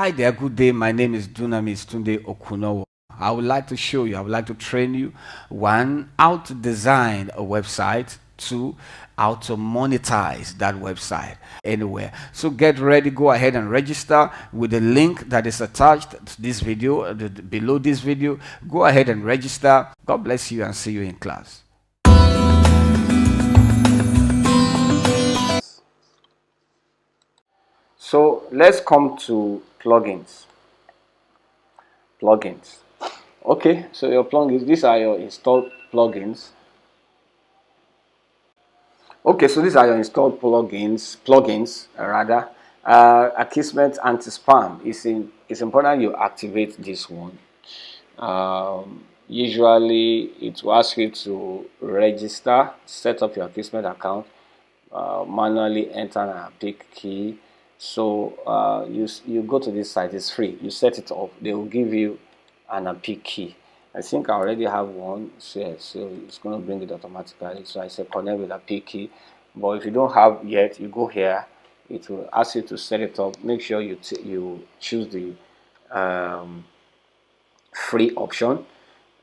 Hi there, good day. My name is Dunamis Tunde Okunowo. I would like to show you, I would like to train you, one, how to design a website, two, how to monetize that website anywhere. So get ready, go ahead and register with the link that is attached to this video, below this video. Go ahead and register. God bless you and see you in class. So let's come to plugins. Okay, so your plugins, these are your installed plugins. Okay, so these are your installed plugins rather. Akismet anti-spam it's important you activate this one. Usually it will ask you to register, set up your Akismet account, manually enter an APIC key. So you go to this site, it's free. You set it up, they will give you an APIC key. I think I already have one, so it's going to bring it automatically. So I say connect with APIC key. But if you don't have yet, you go here. It will ask you to set it up. Make sure you choose the free option.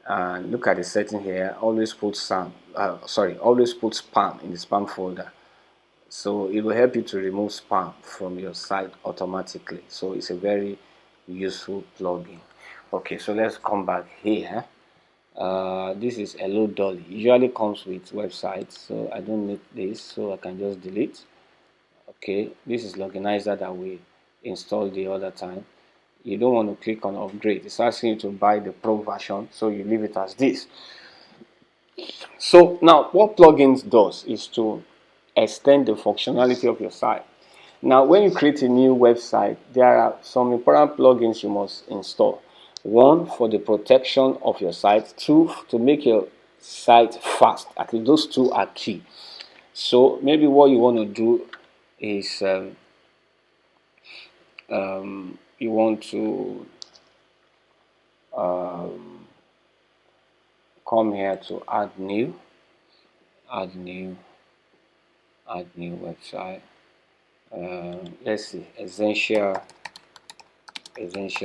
And look at the setting here. Always put always put spam in the spam folder. So it will help you to remove spam from your site automatically. So it's a very useful plugin. Okay, so let's come back here. This is Hello Dolly. Usually comes with websites, so I don't need this, so I can just delete. Okay, this is Loginizer that we installed the other time. You don't want to click on upgrade. It's asking you to buy the pro version, so you leave it as this. So now what plugins does is to extend the functionality of your site. Now when you create a new website, there are some important plugins you must install. One, for the protection of your site. Two, to make your site fast. Actually, those two are key. So maybe what you want to do is you want to come here to add new website. Let's see, essential plugins.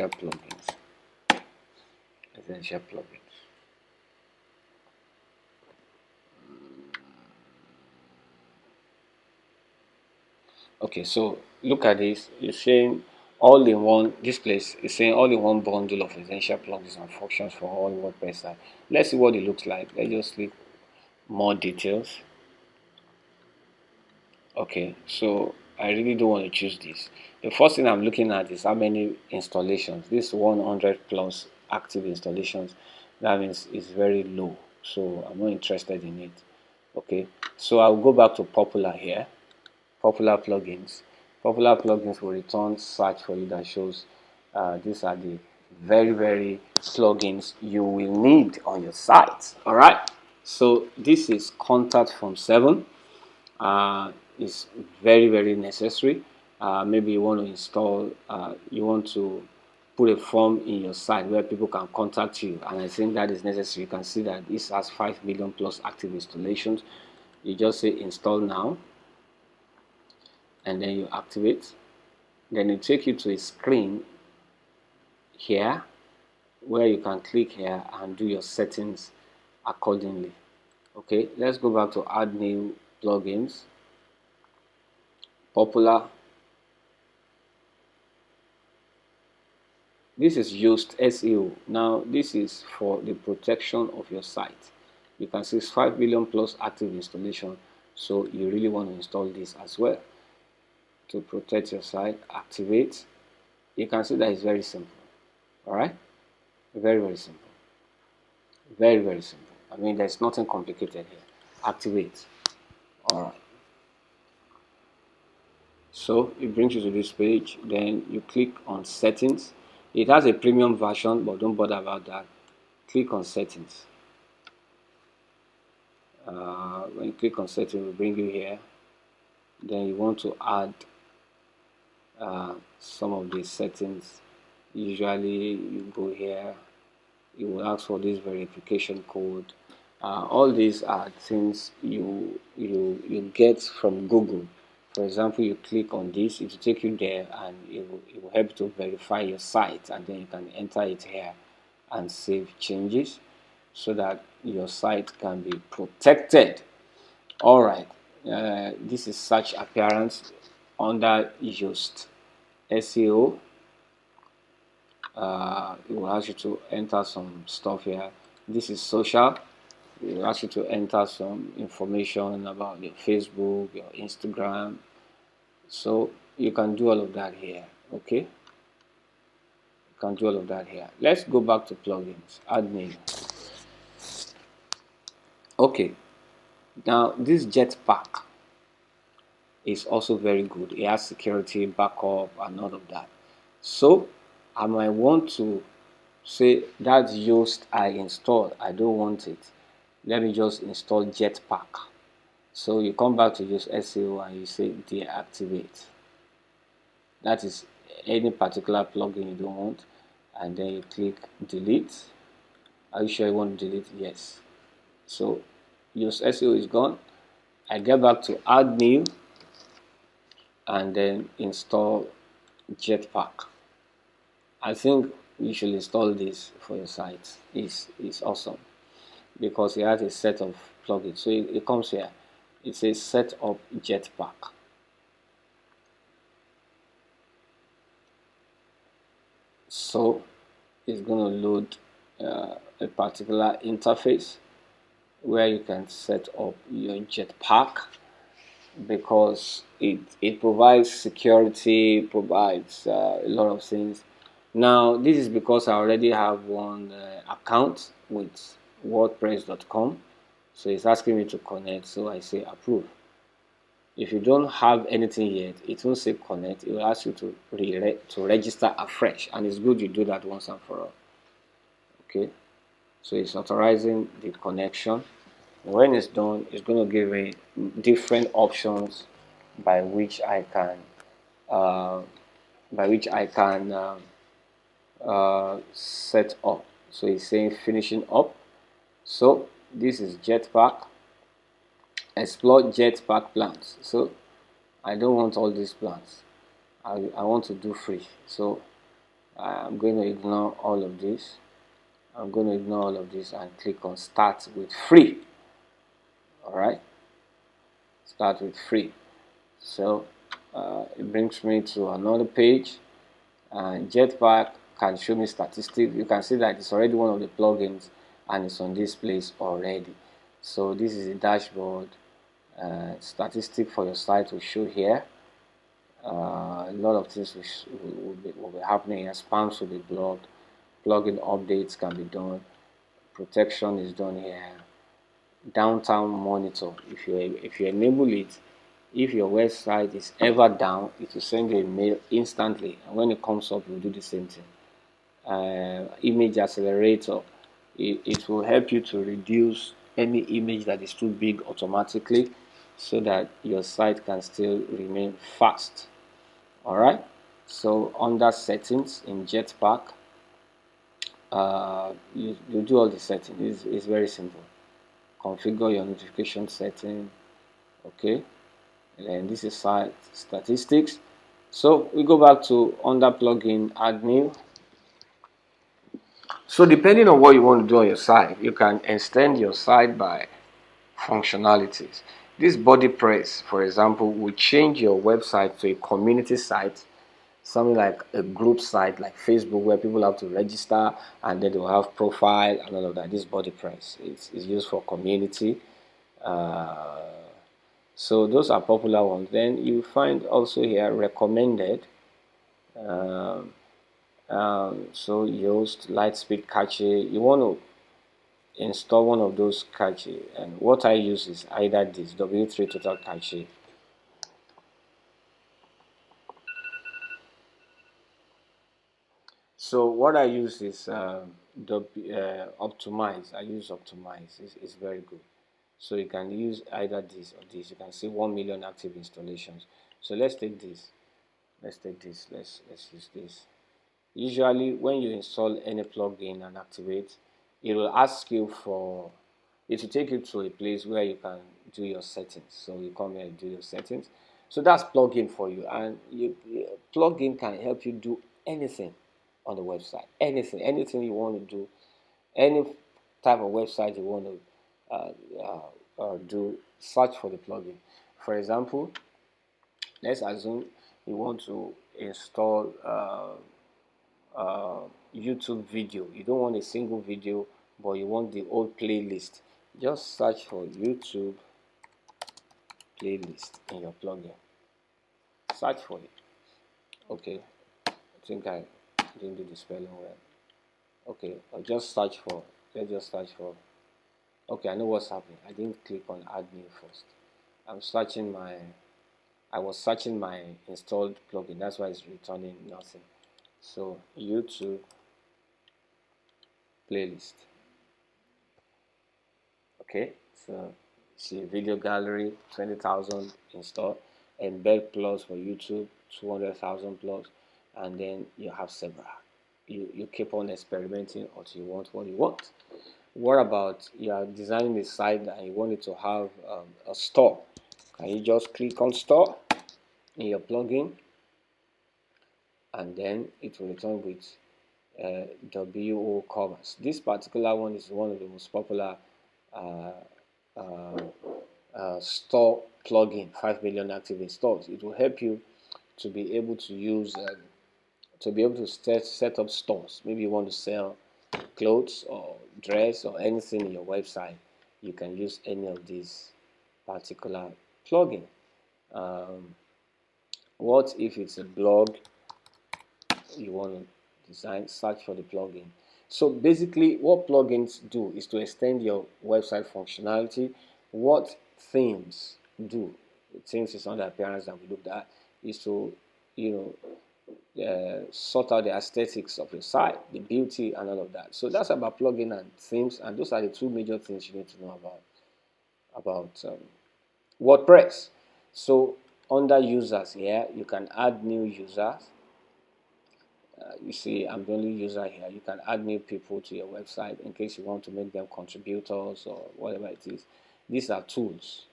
Okay, so look at this. It's saying all in one. This place is saying all in one bundle of essential plugins and functions for all WordPress site. Let's see what it looks like. Let's just click more details. Okay, so I really don't want to choose this. The first thing I'm looking at is how many installations. This 100 plus active installations. That means it's very low, so I'm not interested in it. Okay, so I'll go back to popular here. Popular plugins. Popular plugins will return search for you that shows these are the very plugins you will need on your site. All right, so this is contact from 7. Is very necessary. Maybe you want to install, you want to put a form in your site where people can contact you, and I think that is necessary. You can see that this has 5 million plus active installations. You just say install now, and then you activate. Then it take you to a screen here where you can click here and do your settings accordingly. Okay, let's go back to add new plugins. Popular. This is used SEO. Now this is for the protection of your site. You can see it's 5 million plus active installation, so you really want to install this as well to protect your site. Activate. You can see that it's very simple. All right, very simple, very simple. I mean, there's nothing complicated here. Activate. All right, so it brings you to this page. Then you click on settings. It has a premium version, but don't bother about that. Click on settings. When you click on settings, it will bring you here. Then you want to add some of these settings. Usually you go here, you will ask for this verification code. All these are things you get from Google. For example, you click on this, it will take you there, and it will help to verify your site, and then you can enter it here and save changes so that your site can be protected. All right, this is search appearance under Yoast SEO. It will ask you to enter some stuff here. This is social. It will ask you to enter some information about your Facebook, your Instagram. So you can do all of that here. Okay, you can do all of that here. Let's go back to plugins. Admin. Okay, now this Jetpack is also very good. It has security, backup, and all of that. So I might want to say that's Yoast I installed. I don't want it. Let me just install Jetpack. So you come back to Yoast SEO and you say deactivate. That is any particular plugin you don't want, and then you click delete. Are you sure you want to delete? Yes. So Yoast SEO is gone. I get back to add new and then install Jetpack. I think you should install this for your site. It's awesome because it has a set of plugins. So it comes here. It says set up Jetpack. So it's going to load a particular interface where you can set up your Jetpack, because it provides security, provides a lot of things. Now this is because I already have one account with WordPress.com, so it's asking me to connect, so I say approve. If you don't have anything yet, it won't say connect. It will ask you to register afresh, and it's good you do that once and for all. Okay, so it's authorizing the connection. When it's done, it's going to give me different options by which I can uh, set up. So it's saying finishing up. So this is Jetpack. Explore Jetpack plans. So I don't want all these plans. I want to do free. So I'm going to ignore all of this. I'm going to ignore all of this and click on start with free. All right, start with free. So it brings me to another page, and Jetpack can show me statistics. You can see that it's already one of the plugins and it's on this place already. So this is the dashboard. Statistic for your site will show here. A lot of things will be happening here. Spams will be blocked. Plugin updates can be done. Protection is done here. Downtime monitor. If you enable it, if your website is ever down, it will send you a mail instantly, and when it comes up, it will do the same thing. Image accelerator. It will help you to reduce any image that is too big automatically, so that your site can still remain fast. All right. So under settings in Jetpack, you do all the settings. It's very simple. Configure your notification setting. Okay, and this is site statistics. So we go back to under plugin add new. So depending on what you want to do on your site, you can extend your site by functionalities. This body press, for example, will change your website to a community site, something like a group site like Facebook, where people have to register and then they will have profile and all of that. This body press is used for community. So those are popular ones. Then you find also here recommended. So Yoast Lightspeed Cache. You want to install one of those cache, and what I use is either this W3 Total Cache. So what I use is Optimize. I use Optimize. It's very good. So you can use either this or this. You can see 1 million active installations. So let's take this. Let's use this. Usually when you install any plugin and activate, it will ask you for, it will take you to a place where you can do your settings. So you come here and do your settings. So that's plugin for you, and plugin can help you do anything on the website. Anything you want to do, any type of website you want to do, search for the plugin. For example, let's assume you want to install YouTube video. You don't want a single video, but you want the whole playlist. Just search for YouTube playlist in your plugin. Search for it. Okay, I think I didn't do the spelling well. Okay, I'll just search for. Let's just search for. Okay, I know what's happening. I didn't click on add new first. I'm searching my. I was searching my installed plugin. That's why it's returning nothing. So YouTube playlist. Okay, so see video gallery 20,000 installed, embed plus for YouTube 200,000 plus, and then you have several. You keep on experimenting until you want what you want. What about you are designing a site and you want it to have a store? Can you just click on store in your plugin, and then it will return with WO covers. This particular one is one of the most popular uh, store plugin, 5 million active installs. It will help you to be able to use set up stores. Maybe you want to sell clothes or dress or anything in your website. You can use any of these particular plugin. What if it's a blog you want to design? Search for the plugin. So basically what plugins do is to extend your website functionality. What themes do, themes is not the appearance that we looked at, is to sort out the aesthetics of your site, the beauty and all of that. So that's about plugin and themes, and those are the two major things you need to know about WordPress. So under users here, you can add new users. You see, I'm the only user here. You can add new people to your website in case you want to make them contributors or whatever it is. These are tools.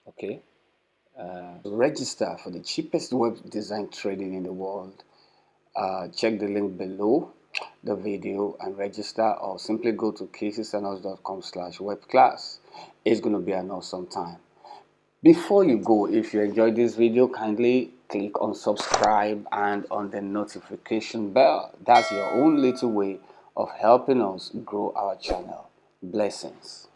Okay. Register for the cheapest web design training in the world. Check the link below the video and register, or simply go to caseysanos.com/webclass. It's going to be an awesome time. Before you go, if you enjoyed this video, kindly click on subscribe and on the notification bell. That's your own little way of helping us grow our channel. Blessings.